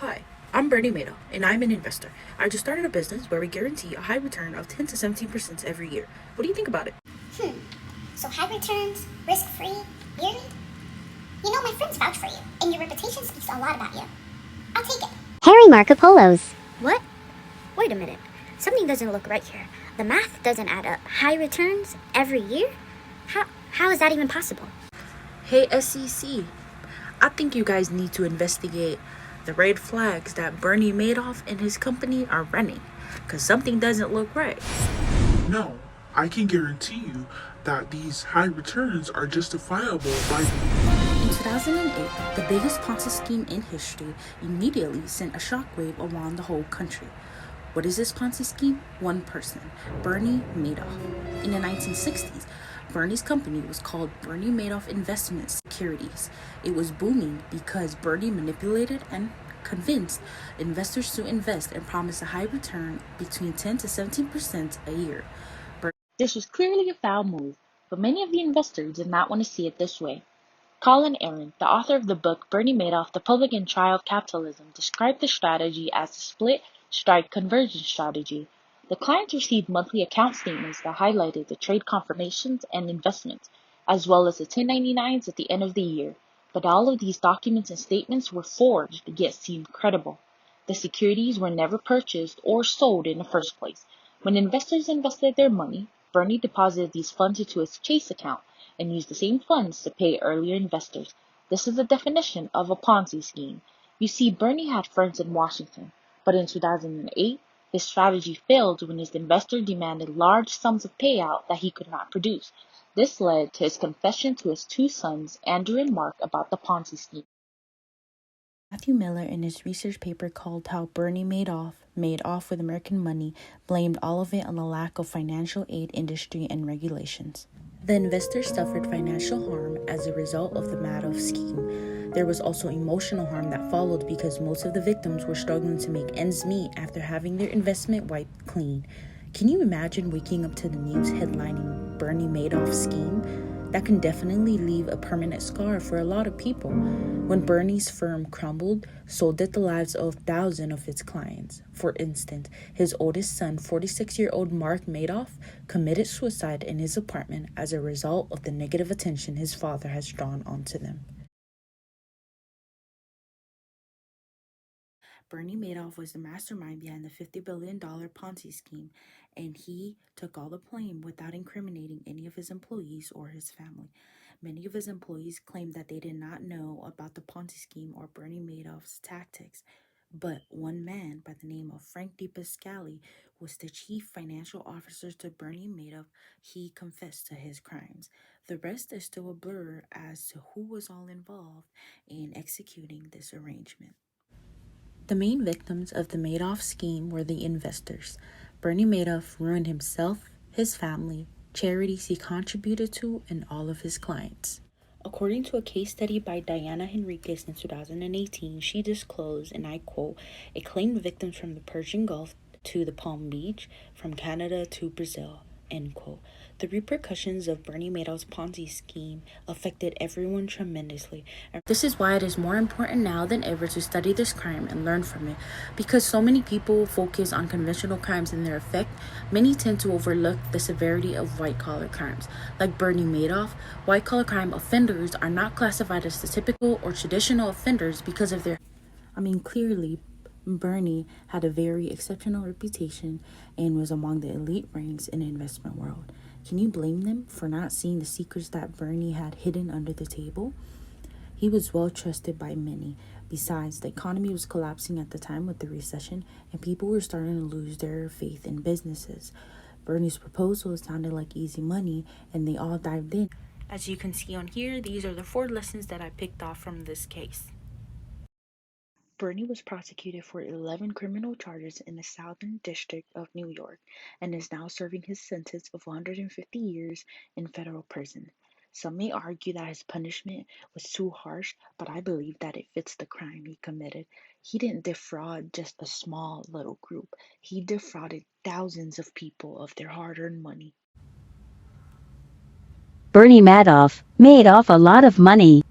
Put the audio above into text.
Hi, I'm Bernie Madoff, and I'm an investor. I just started a business where we guarantee a high return of 10 to 17% every year. What do you think about it? Hmm. So high returns, risk-free, yearly? You know, my friends vouch for you, and your reputation speaks a lot about you. I'll take it. Harry Marco Polos. What? Wait a minute. Something doesn't look right here. The math doesn't add up. High returns every year? How is that even possible? Hey, SEC, I think you guys need to investigate the red flags that Bernie Madoff and his company are running, because something doesn't look right. No, I can guarantee you that these high returns are justifiable by the. In 2008, the biggest Ponzi scheme in history immediately sent a shockwave around the whole country. What is this Ponzi scheme? One person, Bernie Madoff. In the 1960s, Bernie's company was called Bernie Madoff Investment Securities. It was booming because Bernie manipulated and convinced investors to invest and promised a high return between 10 to 17% a year. This was clearly a foul move, but many of the investors did not want to see it this way. Colin Aaron, the author of the book Bernie Madoff, The Public and Trial of Capitalism, described the strategy as the split strike conversion strategy. The clients received monthly account statements that highlighted the trade confirmations and investments, as well as the 1099s at the end of the year. But all of these documents and statements were forged yet seemed credible. The securities were never purchased or sold in the first place. When investors invested their money, Bernie deposited these funds into his Chase account and used the same funds to pay earlier investors. This is the definition of a Ponzi scheme. You see, Bernie had friends in Washington, but in 2008, his strategy failed when his investor demanded large sums of payout that he could not produce. This led to his confession to his two sons, Andrew and Mark, about the Ponzi scheme. Matthew Miller, in his research paper called How Bernie Made Off with American Money, blamed all of it on the lack of financial aid industry and regulations. The investors suffered financial harm as a result of the Madoff scheme. There was also emotional harm that followed because most of the victims were struggling to make ends meet after having their investment wiped clean. Can you imagine waking up to the news headlining Bernie Madoff scheme? That can definitely leave a permanent scar for a lot of people. When Bernie's firm crumbled, so did the lives of thousands of its clients. For instance, his oldest son, 46-year-old Mark Madoff, committed suicide in his apartment as a result of the negative attention his father has drawn onto them. Bernie Madoff was the mastermind behind the $50 billion Ponzi scheme, and he took all the blame without incriminating any of his employees or his family. Many of his employees claimed that they did not know about the Ponzi scheme or Bernie Madoff's tactics. But one man by the name of Frank DePascali was the chief financial officer to Bernie Madoff. He confessed to his crimes. The rest is still a blur as to who was all involved in executing this arrangement. The main victims of the Madoff scheme were the investors. Bernie Madoff ruined himself, his family, charities he contributed to, and all of his clients. According to a case study by Diana Henriquez in 2018, she disclosed, and I quote, it claimed victims from the Persian Gulf to the Palm Beach, from Canada to Brazil, end quote. The repercussions of Bernie Madoff's Ponzi scheme affected everyone tremendously. This is why it is more important now than ever to study this crime and learn from it. Because so many people focus on conventional crimes and their effect, many tend to overlook the severity of white-collar crimes. Like Bernie Madoff, white-collar crime offenders are not classified as the typical or traditional offenders because of their... clearly, Bernie had a very exceptional reputation and was among the elite ranks in the investment world. Can you blame them for not seeing the secrets that Bernie had hidden under the table? He was well trusted by many. Besides, the economy was collapsing at the time with the recession, and people were starting to lose their faith in businesses. Bernie's proposal sounded like easy money, and they all dived in. As you can see on here, these are the 4 lessons that I picked off from this case. Bernie was prosecuted for 11 criminal charges in the Southern District of New York and is now serving his sentence of 150 years in federal prison. Some may argue that his punishment was too harsh, but I believe that it fits the crime he committed. He didn't defraud just a small little group. He defrauded thousands of people of their hard-earned money. Bernie Madoff made off a lot of money.